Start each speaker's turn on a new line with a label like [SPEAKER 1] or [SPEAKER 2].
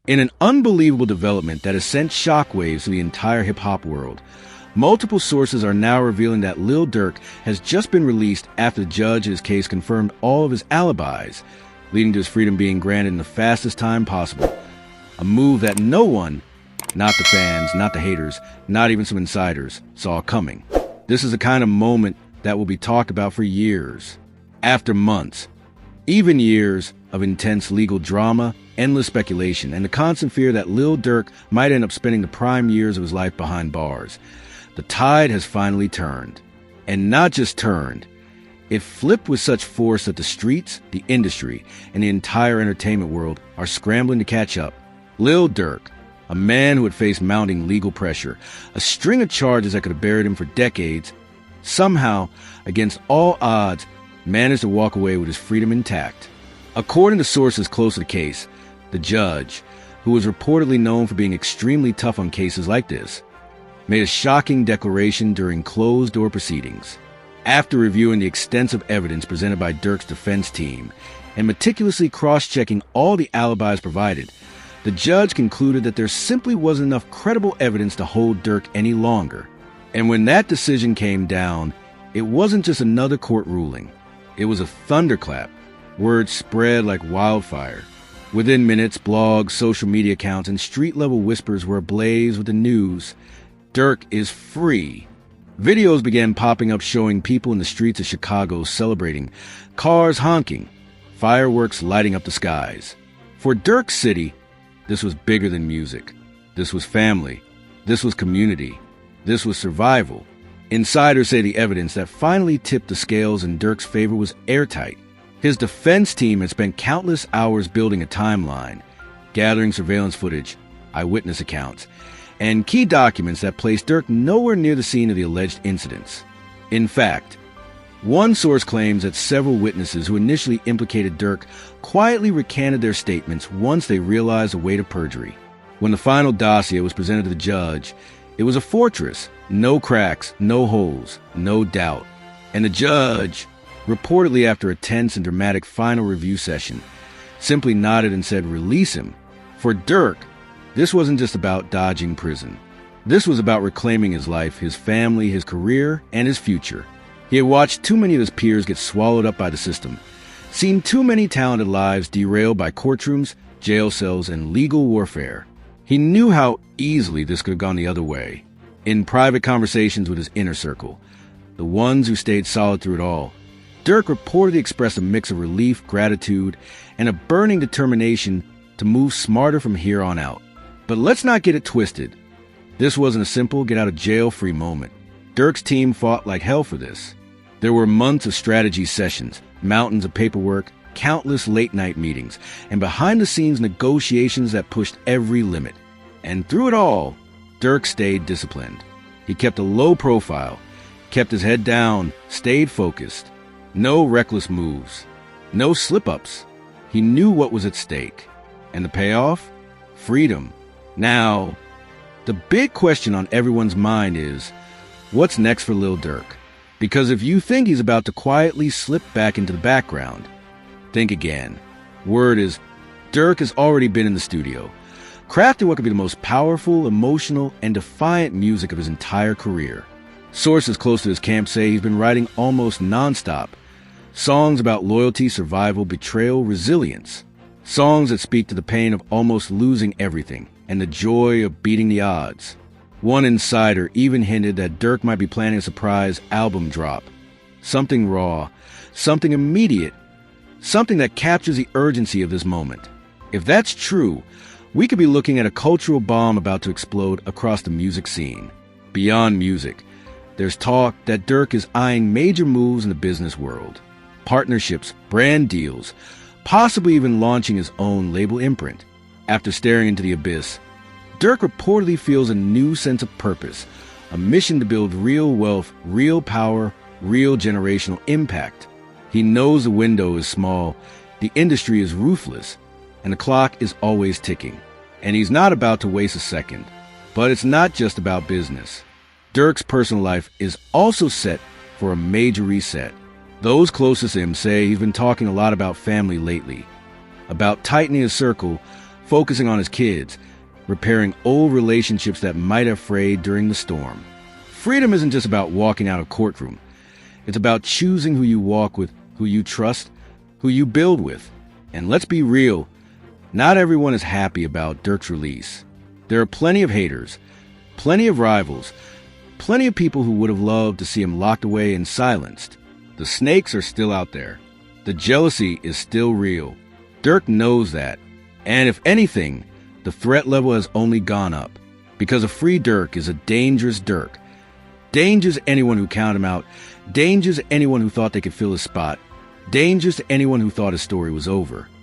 [SPEAKER 1] In an unbelievable development that has sent shockwaves to the entire hip-hop world, multiple sources are now revealing that Lil Durk has just been released after the judge in his case confirmed all of his alibis, leading to his freedom being granted in the fastest time possible. A move that no one, not the fans, not the haters, not even some insiders, saw coming. This is the kind of moment that will be talked about for years, after months, even years of intense legal drama, endless speculation, and the constant fear that Lil Durk might end up spending the prime years of his life behind bars. The tide has finally turned. And not just turned. It flipped with such force that the streets, the industry, and the entire entertainment world are scrambling to catch up. Lil Durk, a man who had faced mounting legal pressure, a string of charges that could have buried him for decades, somehow, against all odds, managed to walk away with his freedom intact. According to sources close to the case, the judge, who was reportedly known for being extremely tough on cases like this, made a shocking declaration during closed-door proceedings. After reviewing the extensive evidence presented by Durk's defense team and meticulously cross-checking all the alibis provided, the judge concluded that there simply wasn't enough credible evidence to hold Durk any longer. And when that decision came down, it wasn't just another court ruling. It was a thunderclap. Word spread like wildfire. Within minutes, blogs, social media accounts, and street-level whispers were ablaze with the news. Durk is free. Videos began popping up showing people in the streets of Chicago celebrating, cars honking, fireworks lighting up the skies. For Durk City, this was bigger than music. This was family. This was community. This was survival. Insiders say the evidence that finally tipped the scales in Durk's favor was airtight. His defense team had spent countless hours building a timeline, gathering surveillance footage, eyewitness accounts, and key documents that placed Durk nowhere near the scene of the alleged incidents. In fact, one source claims that several witnesses who initially implicated Durk quietly recanted their statements once they realized the weight of perjury. When the final dossier was presented to the judge, it was a fortress, no cracks, no holes, no doubt. And the judge, reportedly after a tense and dramatic final review session, simply nodded and said, "Release him." For Durk, this wasn't just about dodging prison. This was about reclaiming his life, his family, his career, and his future. He had watched too many of his peers get swallowed up by the system, seen too many talented lives derailed by courtrooms, jail cells, and legal warfare. He knew how easily this could have gone the other way. In private conversations with his inner circle, the ones who stayed solid through it all, Durk reportedly expressed a mix of relief, gratitude, and a burning determination to move smarter from here on out. But let's not get it twisted. This wasn't a simple get-out-of-jail-free moment. Durk's team fought like hell for this. There were months of strategy sessions, mountains of paperwork, countless late-night meetings, and behind-the-scenes negotiations that pushed every limit. And through it all, Durk stayed disciplined. He kept a low profile, kept his head down, stayed focused. No reckless moves. No slip-ups. He knew what was at stake. And the payoff? Freedom. Now, the big question on everyone's mind is, what's next for Lil Durk? Because if you think he's about to quietly slip back into the background, think again. Word is, Durk has already been in the studio, crafting what could be the most powerful, emotional, and defiant music of his entire career. Sources close to his camp say he's been writing almost non-stop. Songs about loyalty, survival, betrayal, resilience. Songs that speak to the pain of almost losing everything and the joy of beating the odds. One insider even hinted that Durk might be planning a surprise album drop. Something raw, something immediate, something that captures the urgency of this moment. If that's true, we could be looking at a cultural bomb about to explode across the music scene. Beyond music, there's talk that Durk is eyeing major moves in the business world. Partnerships, brand deals, possibly even launching his own label imprint. After staring into the abyss, Durk reportedly feels a new sense of purpose, a mission to build real wealth, real power, real generational impact. He knows the window is small, the industry is ruthless, and the clock is always ticking. And he's not about to waste a second. But it's not just about business. Durk's personal life is also set for a major reset. Those closest to him say he's been talking a lot about family lately, about tightening his circle, focusing on his kids, repairing old relationships that might have frayed during the storm. Freedom isn't just about walking out of a courtroom. It's about choosing who you walk with, who you trust, who you build with. And let's be real, not everyone is happy about Durk's release. There are plenty of haters, plenty of rivals, plenty of people who would have loved to see him locked away and silenced. The snakes are still out there. The jealousy is still real. Durk knows that. And if anything, the threat level has only gone up. Because a free Durk is a dangerous Durk. Dangerous to anyone who counted him out. Dangerous to anyone who thought they could fill his spot. Dangerous to anyone who thought his story was over.